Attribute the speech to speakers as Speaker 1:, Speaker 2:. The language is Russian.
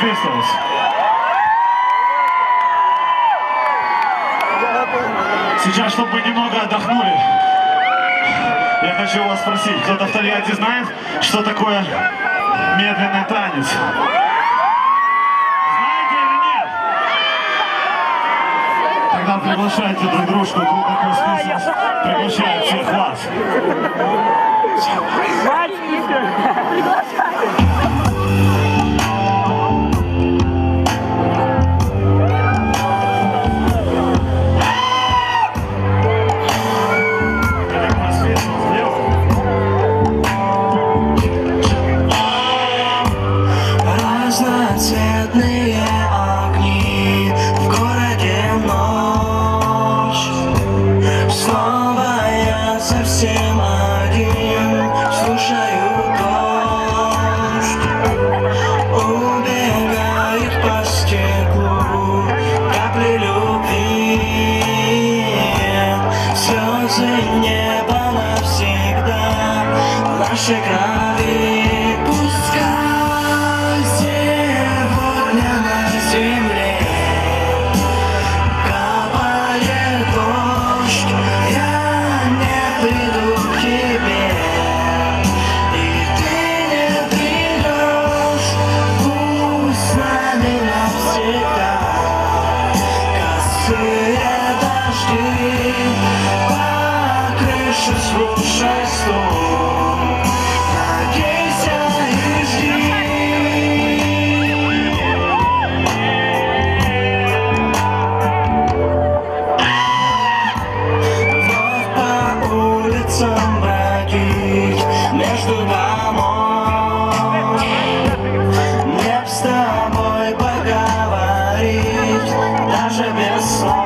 Speaker 1: Pistols. Сейчас, чтобы мы немного отдохнули, я хочу вас спросить, кто-то в Тольятти знает, что такое медленный танец? Знаете или нет? Тогда приглашайте друг дружку, группа Pistols приглашает всех вас.
Speaker 2: Разноцветные огни, в городе ночь. Снова я совсем один, слушаю дождь. Убегает по стеклу капли любви. Слезы неба навсегда в нашей крови. Слушай стук, надейся и жди. Вновь по улицам бродить между домов. Мне б с тобой поговорить, даже без слов.